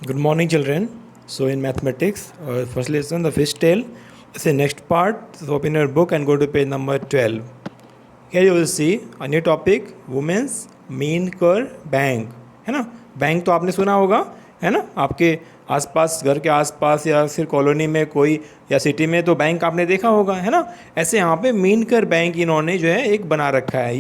Good morning, children. So, in mathematics, first lesson, the fish tail. It's the next part. So, open your book and go to page number 12. Here you will see a new topic, women's mean कर bank, है ना. Bank तो आपने सुना होगा, है ना. आपके आसपास, घर के आसपास या फिर कॉलोनी में कोई या सिटी में तो बैंक आपने देखा होगा, है ना. ऐसे यहाँ पे मीन कर बैंक इन्होंने जो है एक बना रखा है.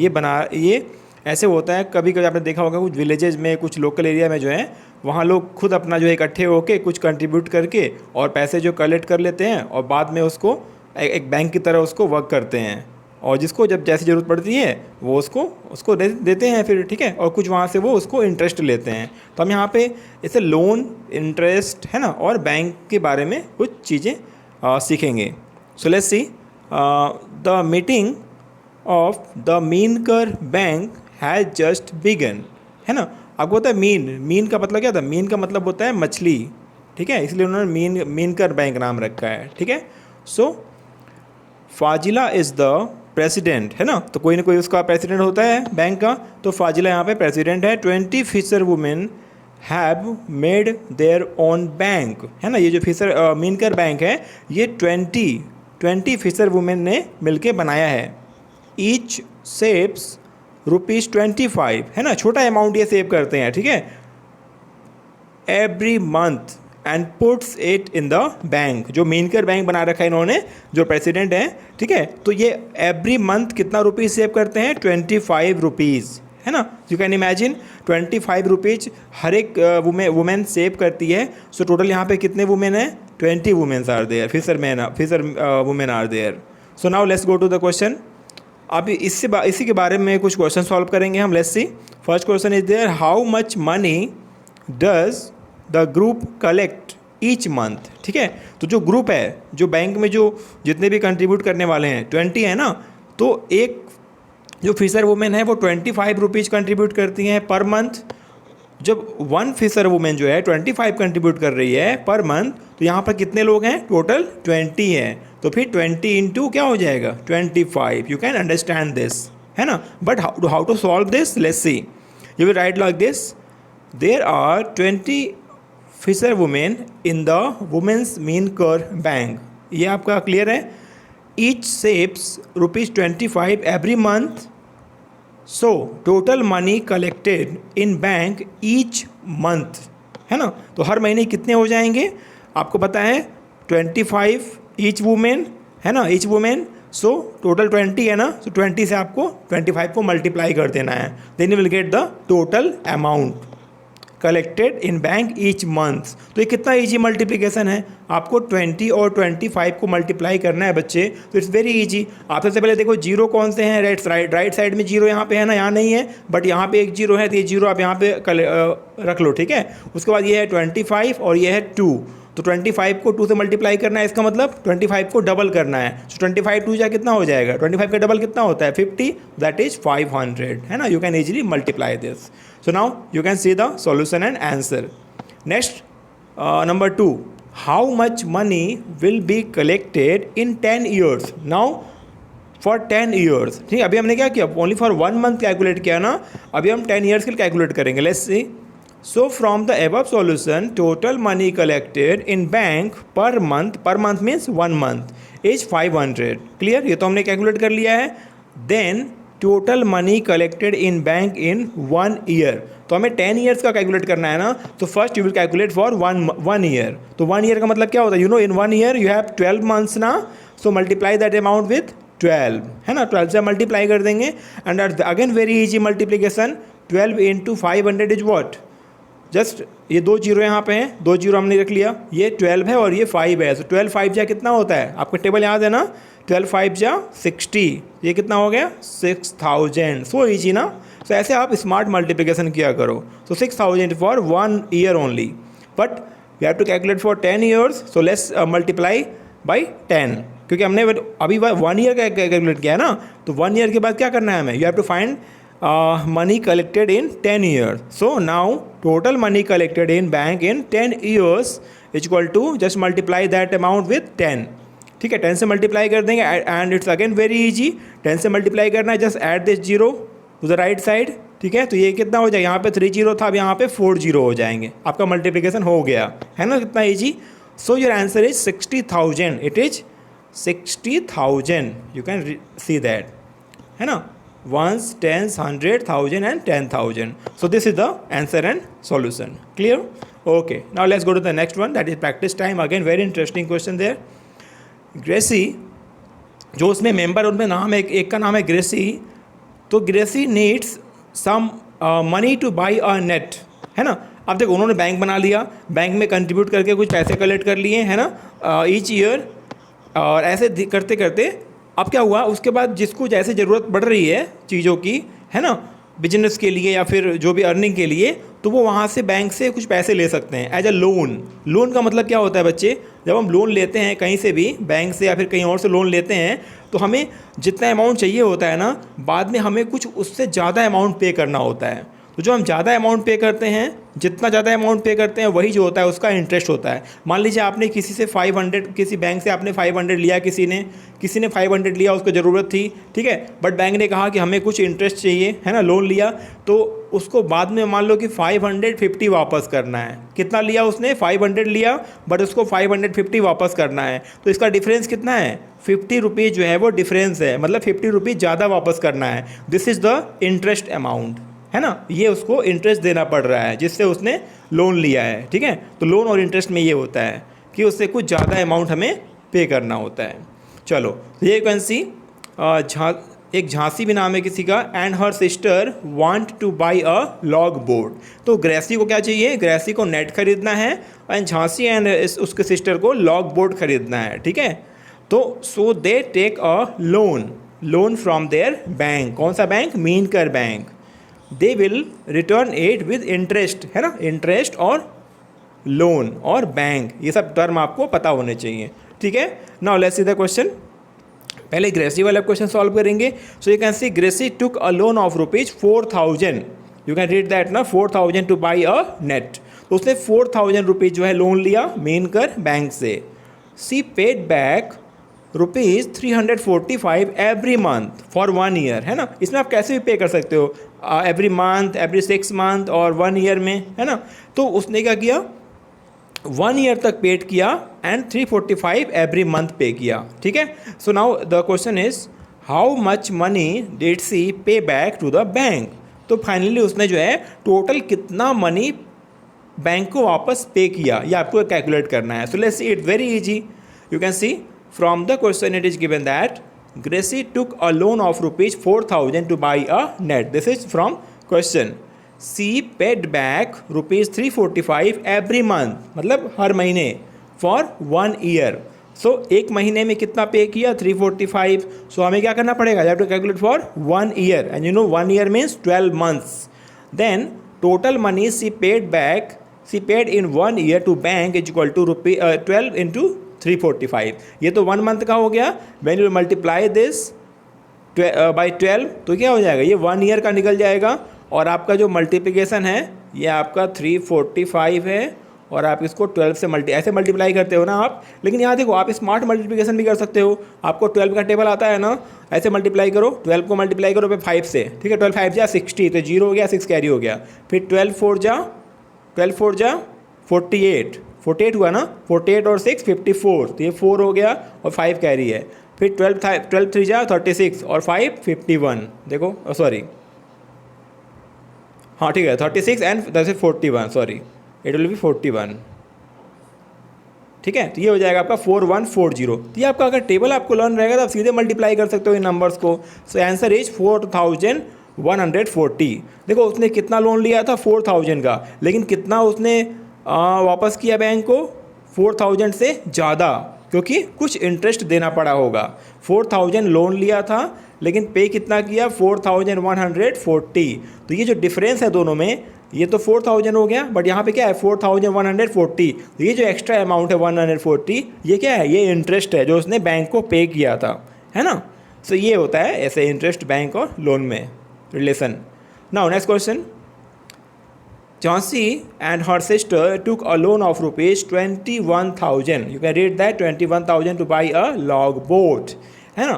ये ऐसे होता है, कभी कभी आपने देखा होगा कुछ विलेजेस में, कुछ लोकल एरिया में जो है वहाँ लोग खुद अपना जो है इकट्ठे होके कुछ कंट्रीब्यूट करके और पैसे जो कलेक्ट कर लेते हैं और बाद में उसको एक बैंक की तरह उसको वर्क करते हैं और जिसको जब जैसी ज़रूरत पड़ती है वो उसको देते हैं फिर, ठीक है. और कुछ वहाँ से वो उसको इंटरेस्ट लेते हैं. तो हम यहाँ पे इसे लोन, इंटरेस्ट, है ना, और बैंक के बारे में कुछ चीज़ें सीखेंगे. So let's see the meeting of the mean कर बैंक हैज़ जस्ट बिगन, है ना. आपको पता है मीन का मतलब क्या था. मीन का मतलब होता है मछली, ठीक है. इसलिए उन्होंने मीन कर बैंक नाम रखा है, ठीक है. सो फाजिला इज़ द प्रेसिडेंट, है ना. तो कोई ना कोई उसका प्रेसिडेंट होता है बैंक का, तो फाजिला यहाँ पे प्रेसिडेंट है. 20 fisher women have made their own bank, है ना. ये जो फिशर मीन कर बैंक है ये 20 फिशर वुमेन ने मिलके बनाया है. ईच सेव्स ₹25, है ना. छोटा अमाउंट ये सेव करते हैं, ठीक है, every month and puts it in the bank. जो मीनकर बैंक बना रखा है इन्होंने, जो प्रेसिडेंट हैं, ठीक है. तो ये एवरी मंथ कितना रुपीज़ सेव करते हैं, ₹25, है ना. यू कैन इमेजिन 25 रुपीज़ हर एक वुमेन सेव करती है. सो टोटल यहाँ पे कितने वुमेन है, 20 womens are there, fisher women are there. So now let's go to the question. अब इसी के बारे में कुछ क्वेश्चन सॉल्व करेंगे हम. Let's see. First question is there, how much money does the group collect each month, ठीक है. तो जो ग्रुप है, जो बैंक में जो जितने भी कंट्रीब्यूट करने वाले हैं 20 है ना, तो एक जो फिशर वुमेन है वो 25 रुपीज़ कंट्रीब्यूट करती हैं पर मंथ. जब वन फिशर वुमेन जो है 25 कंट्रीब्यूट कर रही है पर मंथ, तो यहाँ पर कितने लोग हैं, टोटल 20 हैं. तो फिर 20 इंटू क्या हो जाएगा, 25. यू कैन अंडरस्टैंड दिस, है ना. But how to solve this, let's see. You will write like this, there are 20 fisher women in the women's मीन कर बैंक. ये आपका क्लियर है. Each saves ₹25 every month. So total money collected in bank each month, है ना. तो हर महीने कितने हो जाएंगे आपको पता है, 25 ईच वुमेन, है ना, ईच वुमेन. सो टोटल 20 है ना, तो 20 से आपको 25 को मल्टीप्लाई कर देना है. Then you will get the total amount collected in bank each month. तो ये कितना ईजी मल्टीप्लिकेशन है. आपको 20 और 25 को मल्टीप्लाई करना है बच्चे. तो इट्स वेरी ईजी. आप सबसे पहले देखो जीरो कौन से हैं, राइट साइड में जीरो यहाँ पे है ना, यहाँ नहीं है, बट यहाँ पे एक जीरो है, तो ये जीरो आप यहाँ पे रख लो, ठीक है. उसके बाद ये है 25 और ये है 2. तो 25 को 2 से मल्टीप्लाई करना है, इसका मतलब 25 को डबल करना है. सो 25 2 जा कितना हो जाएगा, 25 का डबल कितना होता है, 50, दैट इज 500, है ना. You can easily multiply this. So now you can see the solution and answer. Next, number 2. How much money will be collected in 10 years? Now for 10 years. ठीक है, अभी हमने क्या किया, ओनली फॉर 1 मंथ कैलकुलेट किया ना. अभी हम 10 ईयर्स के लिए कैलकुलेट करेंगे. Let's see. So from the above solution, total money collected in bank per month means 1 month is 500. Clear? ये तो हमने कैलकुलेट कर लिया है. Then total money collected in bank in 1 year. तो हमें 10 ईयर्स का कैलकुलेट करना है ना. तो first you will calculate for 1 year. तो 1 ईयर का मतलब क्या होता है, you know, in 1 year you have 12 months ना. So multiply that amount with 12, है ना. 12 से मल्टीप्लाई कर देंगे. And again very easy multiplication. 12 into 500 is what, just ये 2 जीरो यहाँ पे हैं, 2 जीरो हमने रख लिया. ये 12 है और ये 5 है. सो 12 5 जा कितना होता है, आपको टेबल याद है ना. 12 5 जा 60. ये कितना हो गया, 6000. सो ईजी ना. सो ऐसे आप स्मार्ट मल्टीप्लिकेशन किया करो. So 6000 for 1 year only. But we have to calculate for 10 years. So let's multiply by 10, क्योंकि हमने अभी 1 ईयर का कैलकुलेट किया है ना. तो 1 ईयर के बाद क्या करना है हमें, you have to find money collected in 10 years. So now total money collected in bank in 10 years is equal to, just multiply that amount with 10. ठीक है, 10 से मल्टीप्लाई कर देंगे. And it's again very easy. 10 से multiply करना है, just add this zero to the right side, ठीक है, तो ये कितना हो जाएगा, यहाँ पे 30 था, अब यहाँ पे 40 हो जाएंगे, आपका मल्टीप्लिकेशन हो गया है ना, कितना easy. So your answer is 60,000, it is 60,000, you can see that, है ना, 1s, 10s, 100, 1000 and 10,000. So this is the answer and solution. Clear? Okay. Now let's go to the next one. That is practice time. Again, very interesting question there. Gracie, जो उसमें member उनमें नाम है, एक का नाम है ग्रेसी, तो Gracie needs some money to buy a net, है ना। अब देखो उन्होंने बैंक बना लिया, बैंक में कंट्रीब्यूट करके कुछ पैसे कलेक्ट कर लिए, है ना, ईच ईयर, और ऐसे करते करते अब क्या हुआ, उसके बाद जिसको जैसे ज़रूरत पड़ रही है चीज़ों की, है ना, बिजनेस के लिए या फिर जो भी अर्निंग के लिए, तो वो वहाँ से बैंक से कुछ पैसे ले सकते हैं एज अ लोन। लोन का मतलब क्या होता है बच्चे, जब हम लोन लेते हैं कहीं से भी, बैंक से या फिर कहीं और से लोन लेते हैं, तो हमें जितना अमाउंट चाहिए होता है ना, बाद में हमें कुछ उससे ज़्यादा अमाउंट पे करना होता है। तो जो हम ज़्यादा अमाउंट पे करते हैं, जितना ज़्यादा अमाउंट पे करते हैं वही जो होता है उसका इंटरेस्ट होता है। मान लीजिए आपने किसी से 500, किसी बैंक से आपने 500 लिया, किसी ने 500 लिया, उसको ज़रूरत थी, ठीक है, बट बैंक ने कहा कि हमें कुछ इंटरेस्ट चाहिए, है ना, लोन लिया, तो उसको बाद में मान लो कि 550 वापस करना है। कितना लिया उसने, 500 लिया, बट उसको 550 वापस करना है, तो इसका डिफरेंस कितना है, 50 रुपीज़ जो है वो डिफरेंस है, मतलब 50 रुपीज़ ज़्यादा वापस करना है। This is the interest amount, है ना, ये उसको इंटरेस्ट देना पड़ रहा है जिससे उसने लोन लिया है, ठीक है। तो लोन और इंटरेस्ट में ये होता है कि उससे कुछ ज़्यादा अमाउंट हमें पे करना होता है। चलो, तो ये कैन सी, एक झांसी भी नाम है किसी का, and her sister want to buy a log board. तो ग्रेसी को क्या चाहिए, ग्रेसी को नेट खरीदना है, एंड झांसी एंड उसके सिस्टर को लॉग बोर्ड खरीदना है, ठीक है। तो so they take a loan from their bank. कौन सा बैंक, मीनकर bank. They will return it with interest, है ना, इंटरेस्ट और लोन और बैंक, ये सब टर्म आपको पता होने चाहिए, ठीक है। Now let's see the question. पहले ग्रेसी वाला क्वेश्चन सॉल्व करेंगे। So you can see Gracie took a loan of ₹4,000, you can read that ना, 4,000 टू बाई अ नेट। तो उसने 4,000 रुपीज़ जो है लोन लिया मेनकर बैंक से। She paid back ₹345 every month for 1 year, है ना। इसमें आप कैसे भी पे कर सकते हो, एवरी मंथ, एवरी 6 मंथ और 1 ईयर में, है ना। तो उसने क्या किया, 1 ईयर तक पेड किया एंड 345 एवरी मंथ पे किया, ठीक है। So now the question is how much money did she pay back to the bank. तो फाइनली उसने जो है टोटल कितना मनी बैंक को वापस पे किया, ये आपको कैलकुलेट करना है। So let's see, it very easy. You can C from the question it is given that Gracie took a loan of ₹4,000 to buy a net. This is from question. She paid back ₹345 every month, मतलब हर महीने, for 1 year. So एक महीने में कितना पे किया, 345. So हमें क्या करना पड़ेगा, you have to calculate for 1 year, and you know 1 year means 12 months. Then total money she paid in 1 year to bank is equal to 12 into 345. ये तो 1 मंथ का हो गया। When you multiply this by 12 तो क्या हो जाएगा, ये 1 ईयर का निकल जाएगा। और आपका जो मल्टीप्लिकेशन है ये आपका 345 है, और आप इसको 12 से ऐसे मल्टीप्लाई करते हो ना आप। लेकिन यहाँ देखो, आप स्मार्ट मल्टीप्लिकेशन भी कर सकते हो। आपको 12 का टेबल आता है ना, ऐसे मल्टीप्लाई करो, 12 को मल्टीप्लाई करो 5 से, ठीक है। 12 5 जा 60, तो 0 हो गया, 6 कैरी हो गया। फिर 12 4 जा 48 हुआ ना, 48 और 6 54, तो ये 4 हो गया और 5 कैरी है। फिर 12 3 जा 36 और 5 51, देखो सॉरी, हाँ ठीक है, 36 and 41, sorry it will be 41, ठीक है। तो ये हो जाएगा आपका 4140। तो ये आपका अगर टेबल आपको लर्न रहेगा तो आप सीधे मल्टीप्लाई कर सकते हो इन नंबर्स को। So answer is 4140। देखो उसने कितना लोन लिया था, 4,000 का, लेकिन कितना उसने वापस किया बैंक को, 4,000 से ज़्यादा, क्योंकि कुछ इंटरेस्ट देना पड़ा होगा। 4,000 लोन लिया था लेकिन पे कितना किया, 4,140। तो ये जो डिफरेंस है दोनों में, ये तो 4,000 हो गया, बट यहाँ पे क्या है 4,140। तो ये जो एक्स्ट्रा अमाउंट है 140, ये क्या है, ये इंटरेस्ट है जो उसने बैंक को पे किया था, है ना। सो ये होता है ऐसे इंटरेस्ट बैंक और लोन में relation. Now next question. Chauncey and her sister took a loan of ₹21,000. You can read that 21,000 to buy a log boat, है ना।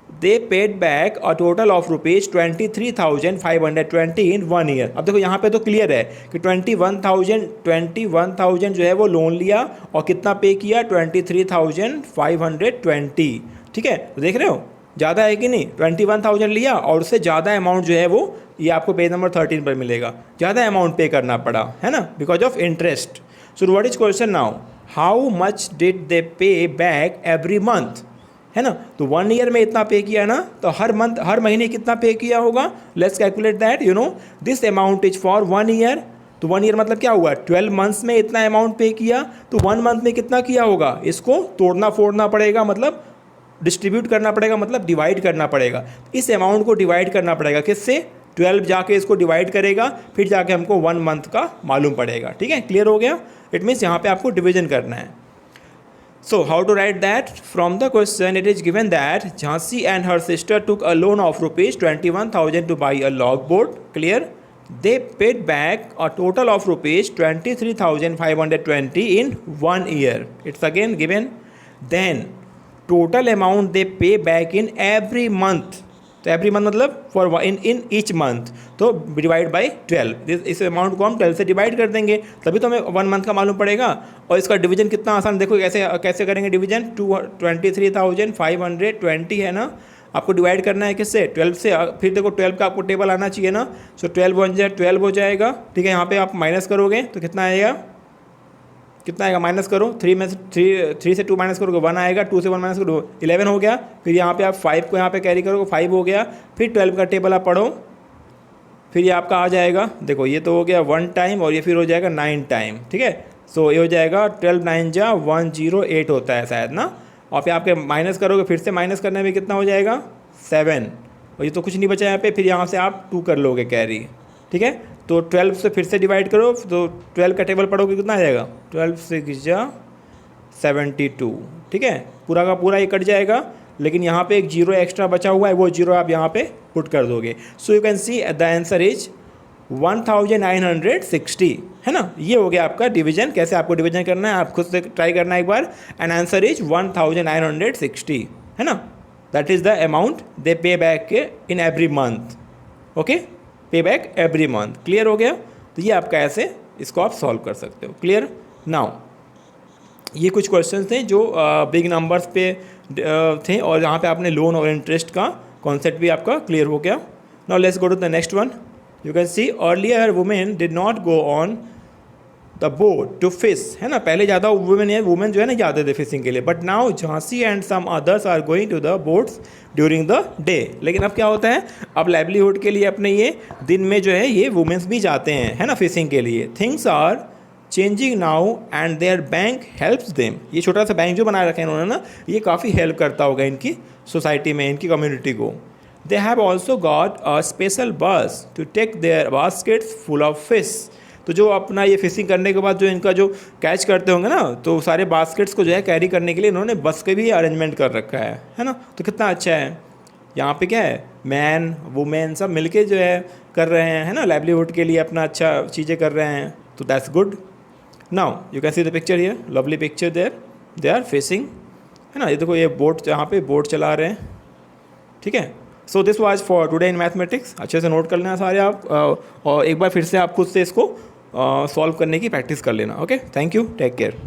दे paid back a total of rupees 23,520 in 1 year. अब देखो यहाँ पे तो clear है कि 21,000 जो है वो लोन लिया और कितना पे किया 23,520। ठीक है, तो देख रहे हो ज़्यादा है कि नहीं, 21,000 लिया और उससे ज़्यादा अमाउंट जो है वो ये आपको पेज नंबर 13 पर मिलेगा, ज़्यादा अमाउंट पे करना पड़ा है ना, because of interest. So what is question now, how much did they पे बैक एवरी मंथ, है ना। तो 1 ईयर में इतना पे किया ना, तो हर मंथ हर महीने कितना पे किया होगा, let's calculate that, you know this amount is for 1 year. तो 1 ईयर मतलब क्या हुआ, 12 मंथ्स में इतना अमाउंट पे किया, तो 1 मंथ में कितना किया होगा, इसको तोड़ना फोड़ना पड़ेगा, मतलब डिस्ट्रीब्यूट करना पड़ेगा, मतलब डिवाइड करना पड़ेगा। इस अमाउंट को डिवाइड करना पड़ेगा किससे, 12 जाके इसको डिवाइड करेगा, फिर जाके हमको 1 मंथ का मालूम पड़ेगा। ठीक है, क्लियर हो गया। इट मीन्स यहाँ पे आपको डिवीजन करना है। So how to write that? From the question it is given that Jhansi and her sister took a loan of rupees 21,000 to buy a logboard. Clear? They paid back a total of rupees 23,520 in 1 year. It's again given. Then total amount they pay back in every month. तो every month मतलब for in each month, तो divide by 12। इस amount को हम 12 से divide कर देंगे, तभी तो हमें 1 मंथ का मालूम पड़ेगा। और इसका डिवीजन कितना आसान, देखो कैसे करेंगे डिवीजन, 23,520 है ना, आपको डिवाइड करना है किससे, 12 से। फिर देखो 12 का आपको टेबल आना चाहिए ना, सो 12 हो जाएगा। ठीक है, यहाँ पे आप माइनस करोगे तो कितना आएगा, माइनस करो, 3 से 2 माइनस करोगे 1 आएगा, 2 से 1 माइनस करो 11 हो गया। फिर यहाँ पे आप 5 को यहाँ पे कैरी करोगे 5 हो गया। फिर 12 का टेबल आप पढ़ो, फिर ये आपका आ जाएगा, देखो ये तो हो गया 1 टाइम और ये फिर हो जाएगा 9 टाइम। ठीक है, सो ये हो जाएगा 12 9 जा 108 होता है शायद ना, और फिर आपके माइनस करोगे, फिर से माइनस करने में कितना हो जाएगा 7, और ये तो कुछ नहीं बचा यहाँ पे, फिर यहाँ से आप 2 कर लोगे कैरी। ठीक है, तो 12 से फिर से डिवाइड करो, तो 12 का टेबल पढ़ोगे कितना आ जाएगा, 12 से 72। ठीक है, पूरा का पूरा ये कट जाएगा, लेकिन यहाँ पे एक जीरो एक्स्ट्रा बचा हुआ है, वो जीरो आप यहाँ पे पुट कर दोगे। सो you can see the answer is 1960, है ना। ये हो गया आपका डिवीजन। कैसे आपको डिवीजन करना है आप खुद से ट्राई करना एक बार, एंड आंसर इज 1960, है ना। दैट इज़ द अमाउंट दे पे back in every month. Okay, पे बैक एवरी मंथ। क्लियर हो गया। तो ये आपका ऐसे इसको आप सॉल्व कर सकते हो। क्लियर। नाउ ये कुछ क्वेश्चंस थे जो बिग नंबर्स पे थे, और यहाँ पे आपने लोन और इंटरेस्ट का कॉन्सेप्ट भी आपका क्लियर हो गया। Now let's go to the next one. You can see earlier women did not go on the boat to fish, है ना। पहले ज़्यादा वुमेन जो है ना जाते थे फिशिंग के लिए, but now Jhansi and some others are going to the boats during the day. लेकिन अब क्या होता है, अब लाइवलीहुड के लिए अपने ये दिन में जो है ये वुमेन्स भी जाते हैं, है ना, फिशिंग के लिए। Things are changing now and their bank helps them. ये छोटा सा बैंक जो बना रखे हैं उन्होंने ना, ये काफ़ी हेल्प करता होगा इनकी सोसाइटी में, इनकी कम्युनिटी को। They have also got a special bus to take their baskets full of fish. तो जो अपना ये फिशिंग करने के बाद जो इनका जो कैच करते होंगे ना, तो सारे बास्केट्स को जो है कैरी करने के लिए इन्होंने बस के भी अरेंजमेंट कर रखा है ना। तो कितना अच्छा है। यहाँ पे क्या है, मैन वुमेन सब मिलके जो है कर रहे हैं, है ना, लाइवलीहुड के लिए अपना अच्छा चीज़ें कर रहे हैं। तो that's good. Now you can see the picture here, lovely picture there, they are fishing, है ना। ये देखो ये बोट, यहाँ पे बोट चला रहे हैं। ठीक है, so this was for today in mathematics. अच्छे से नोट कर लेना सारे आप, और एक बार फिर से आप खुद से इसको सॉल्व करने की प्रैक्टिस कर लेना। Okay, thank you, take care.